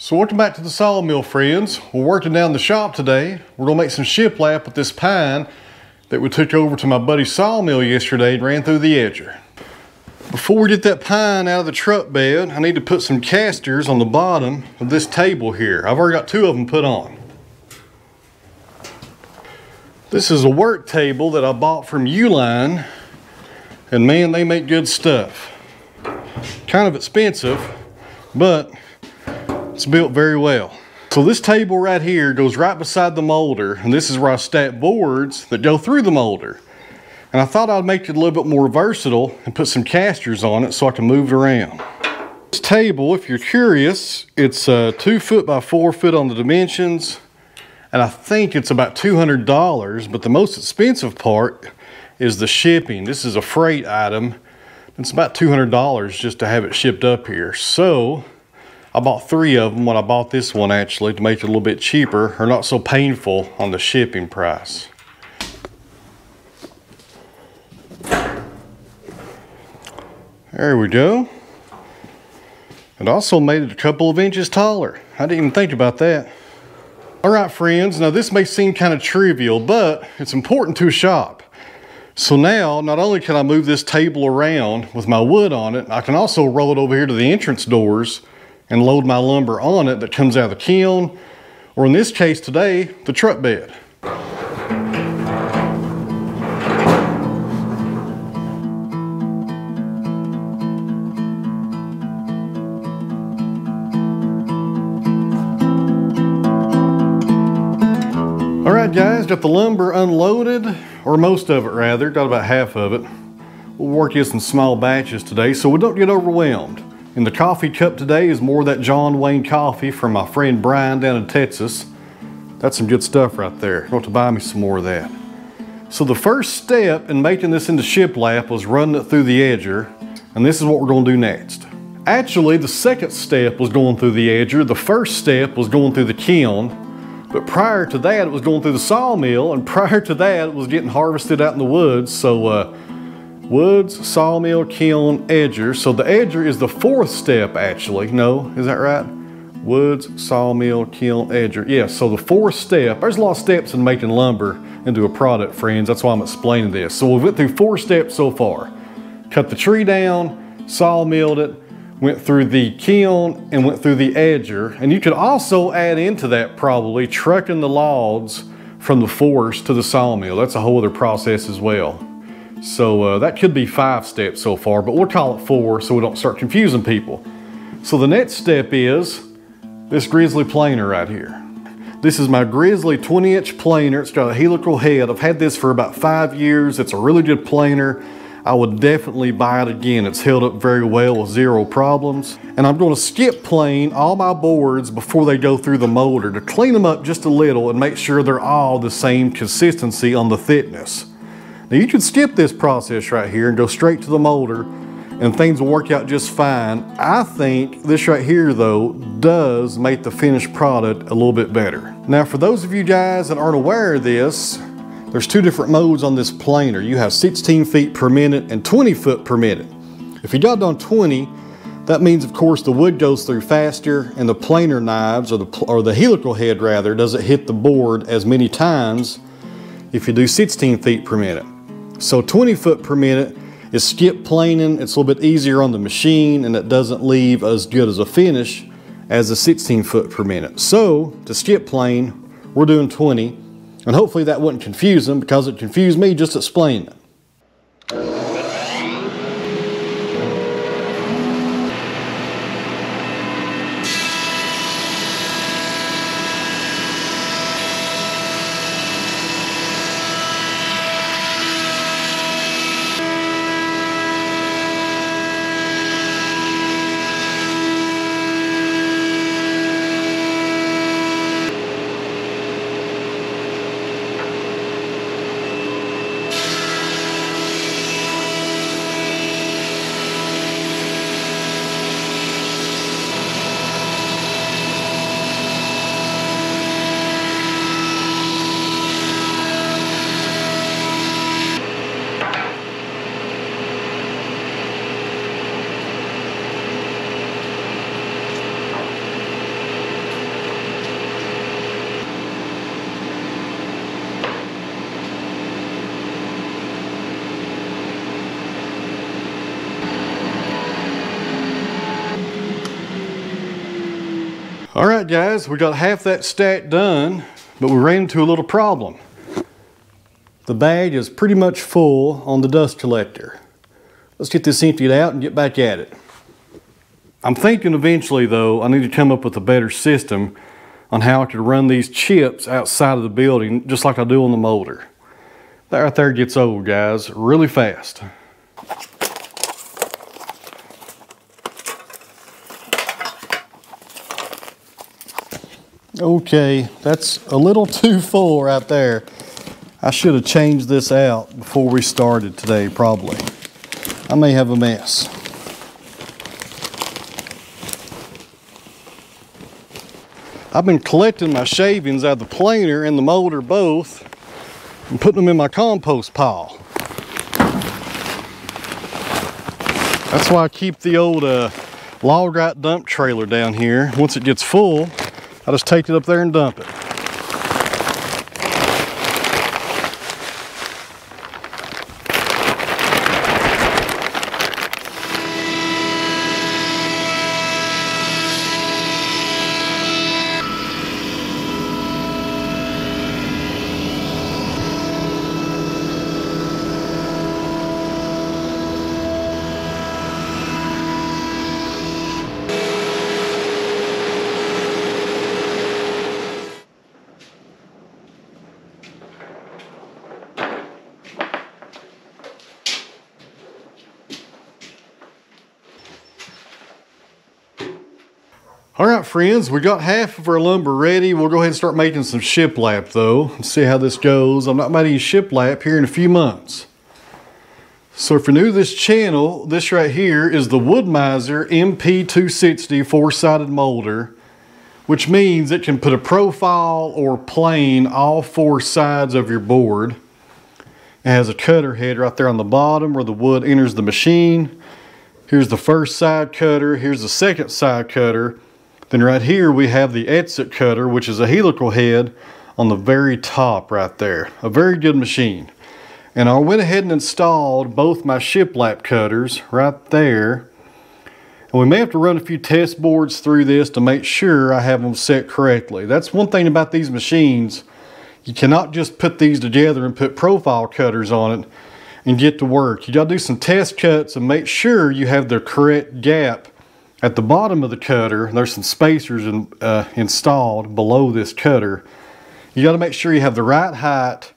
So welcome back to the Sawmill, friends. We're working down the shop today. We're gonna make some shiplap with this pine that we took over to my buddy's sawmill yesterday and ran through the edger. Before we get that pine out of the truck bed, I need to put some casters on the bottom of this table here. I've already got 2 of them put on. This is a work table that I bought from Uline, and man, they make good stuff. Kind of expensive, but it's built very well. So this table right here goes right beside the molder, and this is where I stack boards that go through the molder. And I thought I'd make it a little bit more versatile and put some casters on it so I can move it around. This table, if you're curious, it's 2 foot by 4 foot on the dimensions, and I think it's about $200, but the most expensive part is the shipping. This is a freight item. It's about $200 just to have it shipped up here. So I bought 3 of them when I bought this one, actually, to make it a little bit cheaper or not so painful on the shipping price. There we go. It also made it a couple of inches taller. I didn't even think about that. All right, friends, now this may seem kind of trivial, but it's important to a shop. So now, not only can I move this table around with my wood on it, I can also roll it over here to the entrance doors and load my lumber on it that comes out of the kiln, or in this case today, the truck bed. All right, guys, got the lumber unloaded, or most of it rather, got about half of it. We'll work in some small batches today so we don't get overwhelmed. And the coffee cup today is more of that John Wayne coffee from my friend Brian down in Texas. That's some good stuff right there. You'll have to buy me some more of that. So the first step in making this into shiplap was running it through the edger, and this is what we're going to do next. Actually, the second step was going through the edger. The first step was going through the kiln, but prior to that it was going through the sawmill, and prior to that it was getting harvested out in the woods. So woods, sawmill, kiln, edger. So the edger is the 4th step, actually. No, is that right? Woods, sawmill, kiln, edger. Yeah, so the 4th step. There's a lot of steps in making lumber into a product, friends. That's why I'm explaining this. So we went through 4 steps so far. Cut the tree down, sawmilled it, went through the kiln, and went through the edger. And you could also add into that probably trucking the logs from the forest to the sawmill. That's a whole other process as well. So that could be 5 steps so far, but we'll call it 4 so we don't start confusing people. So the next step is this grizzly planer right here. This is my grizzly 20-inch planer. It's got a helical head. I've had this for about 5 years. It's a really good planer. I would definitely buy it again. It's held up very well with 0 problems. And I'm going to skip plane all my boards before they go through the molder to clean them up just a little and make sure they're all the same consistency on the thickness. Now you could skip this process right here and go straight to the molder and things will work out just fine. I think this right here though does make the finished product a little bit better. Now for those of you guys that aren't aware of this, there's 2 different modes on this planer. You have 16 feet per minute and 20 foot per minute. If you got it on 20, that means of course the wood goes through faster and the planer knives, or the helical head rather, doesn't hit the board as many times if you do 16 feet per minute. So 20 foot per minute is skip planing. It's a little bit easier on the machine and it doesn't leave as good as a finish as the 16 foot per minute. So to skip plane, we're doing 20, and hopefully that wouldn't confuse them because it confused me just explaining it. All right guys, we got half that stack done, but we ran into a little problem. The bag is pretty much full on the dust collector. Let's get this emptied out and get back at it. I'm thinking eventually though, I need to come up with a better system on how I could run these chips outside of the building just like I do on the molder. That right there gets old, guys, really fast. Okay, that's a little too full right there. I should have changed this out before we started today, probably. I may have a mess. I've been collecting my shavings out of the planer and the molder both and putting them in my compost pile. That's why I keep the old log ride dump trailer down here. Once it gets full, I just take it up there and dump it. All right, friends, we got half of our lumber ready. We'll go ahead and start making some shiplap though, and see how this goes. I'm not making shiplap here in a few months. So if you're new to this channel, this right here is the Wood-Mizer MP260 four-sided molder, which means it can put a profile or plane all four sides of your board. It has a cutter head right there on the bottom where the wood enters the machine. Here's the first side cutter, here's the second side cutter. Then right here we have the exit cutter, which is a helical head on the very top right there. A very good machine. And I went ahead and installed both my shiplap cutters right there. And we may have to run a few test boards through this to make sure I have them set correctly. That's one thing about these machines. You cannot just put these together and put profile cutters on it and get to work. You gotta do some test cuts and make sure you have the correct gap at the bottom of the cutter. There's some spacers installed below this cutter. You got to make sure you have the right height,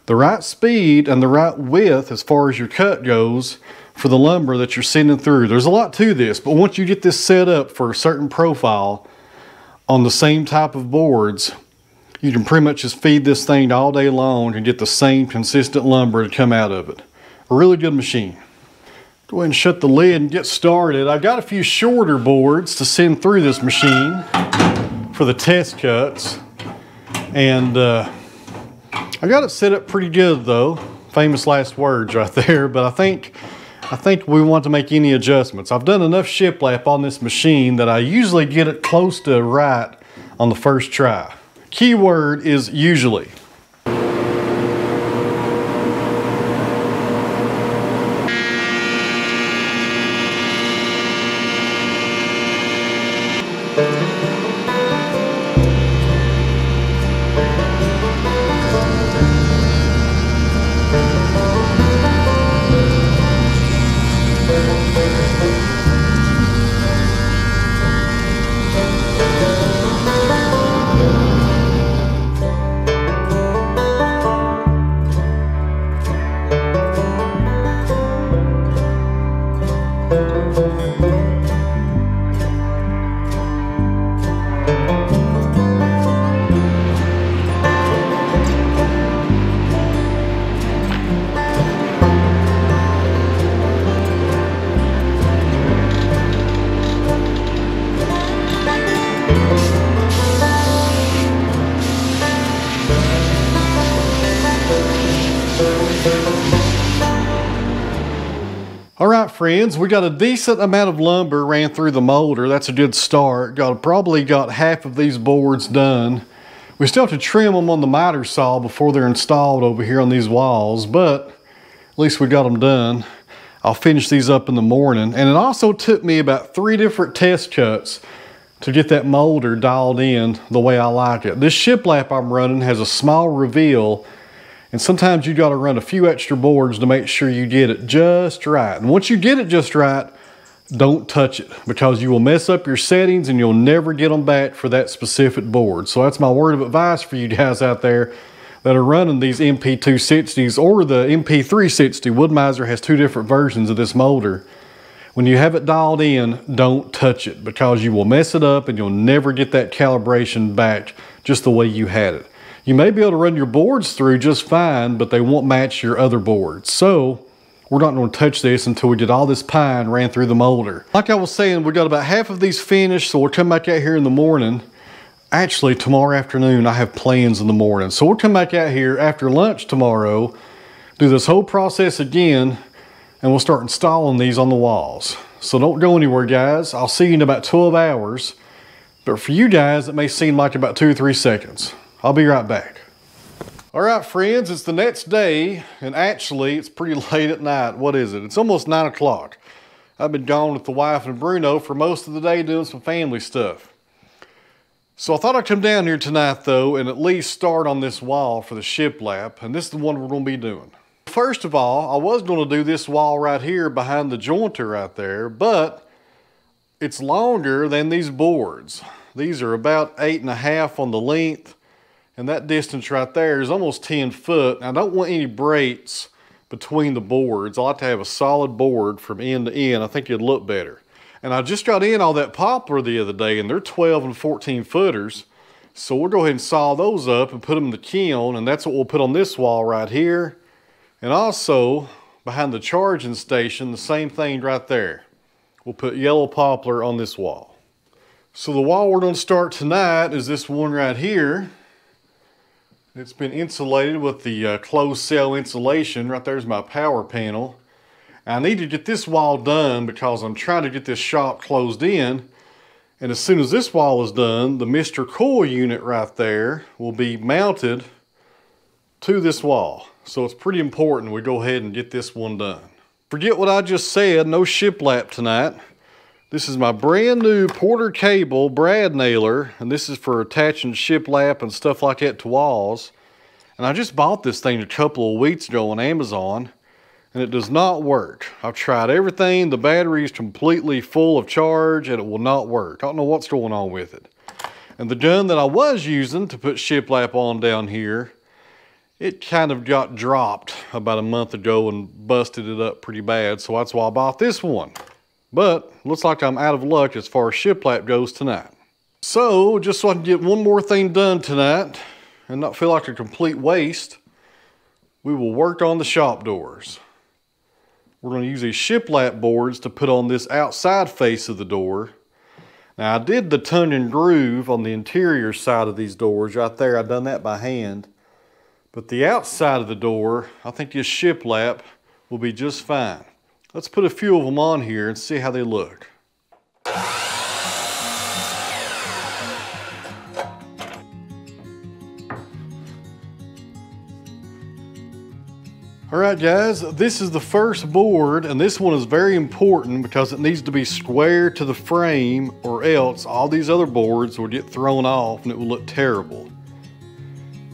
the right speed, and the right width as far as your cut goes for the lumber that you're sending through. There's a lot to this, but once you get this set up for a certain profile on the same type of boards, you can pretty much just feed this thing all day long and get the same consistent lumber to come out of it. A really good machine. Go ahead and shut the lid and get started. I've got a few shorter boards to send through this machine for the test cuts. And I got it set up pretty good though. Famous last words right there, but I think we want to make any adjustments. I've done enough shiplap on this machine that I usually get it close to right on the first try. Key word is usually. All right, friends, we got a decent amount of lumber ran through the molder. That's a good start. Probably got half of these boards done. We still have to trim them on the miter saw before they're installed over here on these walls, but at least we got them done. I'll finish these up in the morning. And it also took me about 3 different test cuts to get that molder dialed in the way I like it. This shiplap I'm running has a small reveal, and sometimes you gotta run a few extra boards to make sure you get it just right. And once you get it just right, don't touch it, because you will mess up your settings and you'll never get them back for that specific board. So that's my word of advice for you guys out there that are running these MP260s or the MP360. Wood-Mizer has two different versions of this molder. When you have it dialed in, don't touch it, because you will mess it up and you'll never get that calibration back just the way you had it. You may be able to run your boards through just fine, but they won't match your other boards. So we're not going to touch this until we get all this pine ran through the molder. Like I was saying, we got about half of these finished, so we'll come back out here in the morning. Actually, tomorrow afternoon, I have plans in the morning. So we'll come back out here after lunch tomorrow, do this whole process again, and we'll start installing these on the walls. So don't go anywhere, guys. I'll see you in about 12 hours. But for you guys, it may seem like about 2 or 3 seconds. I'll be right back. All right, friends, it's the next day, and actually, it's pretty late at night. What is it? It's almost 9 o'clock. I've been gone with the wife and Bruno for most of the day doing some family stuff. So I thought I'd come down here tonight, though, and at least start on this wall for the shiplap, and this is the one we're going to be doing. First of all, I was going to do this wall right here behind the jointer right there, but it's longer than these boards. These are about 8.5 on the length, and that distance right there is almost 10 foot. I don't want any breaks between the boards. I like to have a solid board from end to end. I think it'd look better. And I just got in all that poplar the other day, and they're 12 and 14 footers. So we'll go ahead and saw those up and put them in the kiln, and that's what we'll put on this wall right here. And also, behind the charging station, the same thing right there. We'll put yellow poplar on this wall. So the wall we're going to start tonight is this one right here. It's been insulated with the closed cell insulation. Right there's my power panel. I need to get this wall done because I'm trying to get this shop closed in. And as soon as this wall is done, the Mr. Coil unit right there will be mounted to this wall. So it's pretty important we go ahead and get this one done. Forget what I just said, no shiplap tonight. This is my brand new Porter Cable brad nailer, and this is for attaching shiplap and stuff like that to walls. And I just bought this thing a couple of weeks ago on Amazon, and it does not work. I've tried everything. The battery is completely full of charge and it will not work. I don't know what's going on with it. And the gun that I was using to put shiplap on down here, it kind of got dropped about a month ago and busted it up pretty bad. So that's why I bought this one. But looks like I'm out of luck as far as shiplap goes tonight. So just so I can get one more thing done tonight and not feel like a complete waste, we will work on the shop doors. We're going to use these shiplap boards to put on this outside face of the door. Now I did the tongue and groove on the interior side of these doors right there. I've done that by hand. But the outside of the door, I think this shiplap will be just fine. Let's put a few of them on here and see how they look. All right, guys, this is the first board, and this one is very important because it needs to be square to the frame, or else all these other boards will get thrown off and it will look terrible.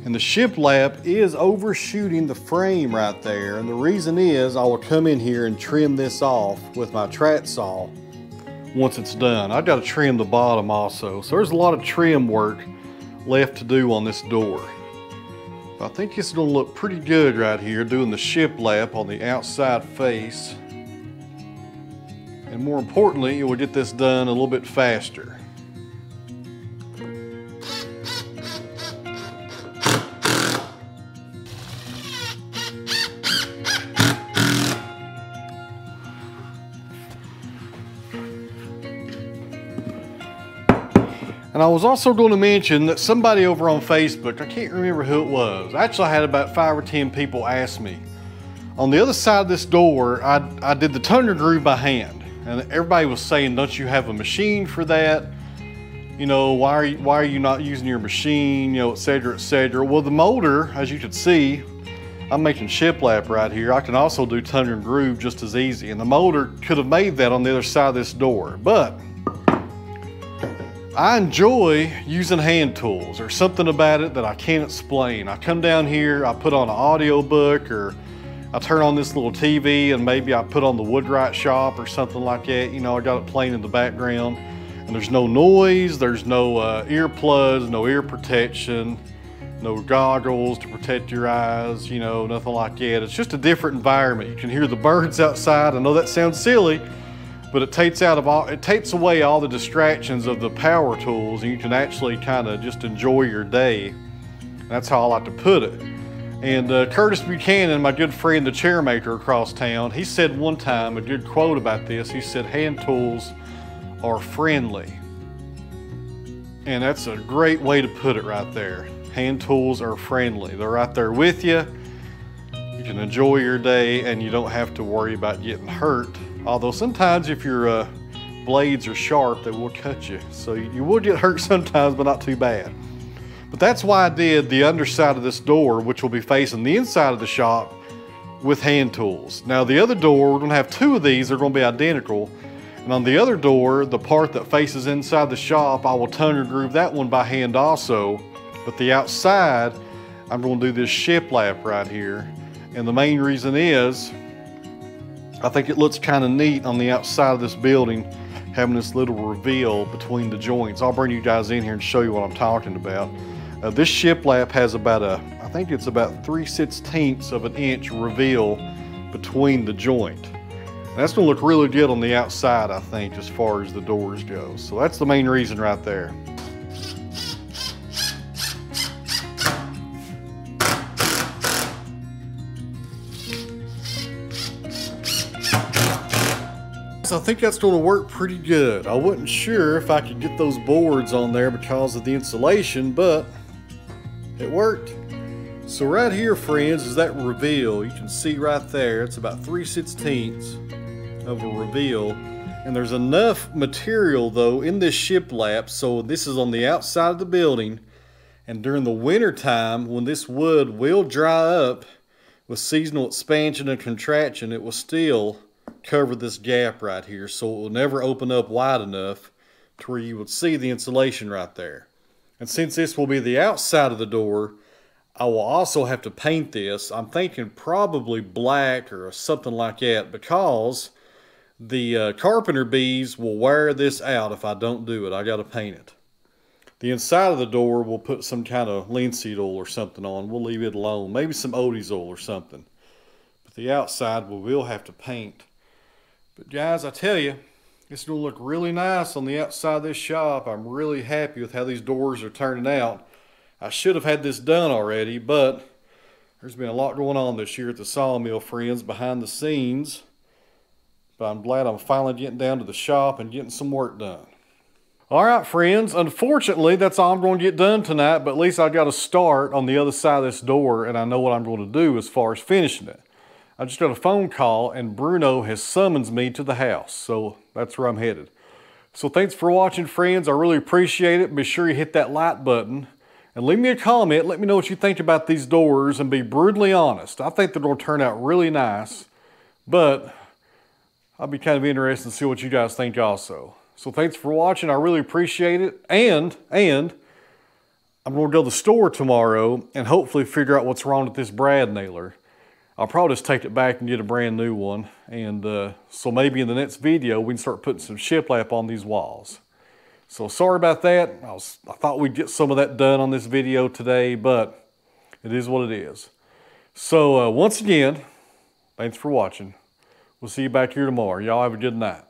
And the shiplap is overshooting the frame right there, and the reason is I will come in here and trim this off with my track saw once it's done. I've got to trim the bottom also, so there's a lot of trim work left to do on this door. I think it's going to look pretty good right here doing the shiplap on the outside face, and more importantly, it will get this done a little bit faster. And I was also going to mention that somebody over on Facebook, I can't remember who it was. Actually, I had about 5 or 10 people ask me. On the other side of this door, I did the tongue and groove by hand. And everybody was saying, don't you have a machine for that? You know, why are you not using your machine, you know, et cetera, et cetera. Well, the molder, as you can see, I'm making shiplap right here. I can also do tongue and groove just as easy. And the molder could have made that on the other side of this door. But I enjoy using hand tools. There's something about it that I can't explain. I come down here, I put on an audiobook, or I turn on this little TV and maybe I put on the Woodwright shop or something like that. You know, I got it playing in the background and there's no noise, there's no earplugs, no ear protection, no goggles to protect your eyes, you know, nothing like that. It's just a different environment. You can hear the birds outside. I know that sounds silly, but it takes away all the distractions of the power tools, and you can actually kind of just enjoy your day. That's how I like to put it. And Curtis Buchanan, my good friend, the chairmaker across town, he said one time a good quote about this. He said, "Hand tools are friendly." And that's a great way to put it right there. Hand tools are friendly. They're right there with you. You can enjoy your day and you don't have to worry about getting hurt. Although sometimes if your blades are sharp, they will cut you. So you will get hurt sometimes, but not too bad. But that's why I did the underside of this door, which will be facing the inside of the shop, with hand tools. Now the other door, we're gonna have two of these. They're gonna be identical. And on the other door, the part that faces inside the shop, I will tongue and groove that one by hand also. But the outside, I'm gonna do this shiplap right here. And the main reason is, I think it looks kind of neat on the outside of this building, having this little reveal between the joints. I'll bring you guys in here and show you what I'm talking about. This shiplap has about I think it's about 3/16 of an inch reveal between the joint. And that's gonna look really good on the outside, I think, as far as the doors go. So that's the main reason right there. So I think that's going to work pretty good. I wasn't sure if I could get those boards on there because of the insulation, but it worked. So right here, friends, is that reveal. You can see right there, it's about 3/16 of a reveal. And there's enough material though in this shiplap, so this is on the outside of the building. And during the winter time, when this wood will dry up with seasonal expansion and contraction, it will still cover this gap right here, so it will never open up wide enough to where you would see the insulation right there. And since this will be the outside of the door, I will also have to paint this. I'm thinking probably black or something like that, because the carpenter bees will wear this out if I don't do it. I got to paint it. The inside of the door, we'll put some kind of linseed oil or something on. We'll leave it alone. Maybe some Odie's oil or something. But the outside, we will have to paint. But guys, I tell you, it's going to look really nice on the outside of this shop. I'm really happy with how these doors are turning out. I should have had this done already, but there's been a lot going on this year at the Sawmill, friends, behind the scenes. But I'm glad I'm finally getting down to the shop and getting some work done. All right, friends, unfortunately, that's all I'm going to get done tonight, but at least I got a start on the other side of this door, and I know what I'm going to do as far as finishing it. I just got a phone call and Bruno has summoned me to the house, so that's where I'm headed. So thanks for watching, friends. I really appreciate it. Be sure you hit that like button and leave me a comment. Let me know what you think about these doors and be brutally honest. I think they're going to turn out really nice, but I'll be kind of interested to see what you guys think also. So thanks for watching. I really appreciate it. And I'm going to go to the store tomorrow and hopefully figure out what's wrong with this brad nailer. I'll probably just take it back and get a brand new one. And so maybe in the next video, we can start putting some shiplap on these walls. So sorry about that. I thought we'd get some of that done on this video today, but it is what it is. So once again, thanks for watching. We'll see you back here tomorrow. Y'all have a good night.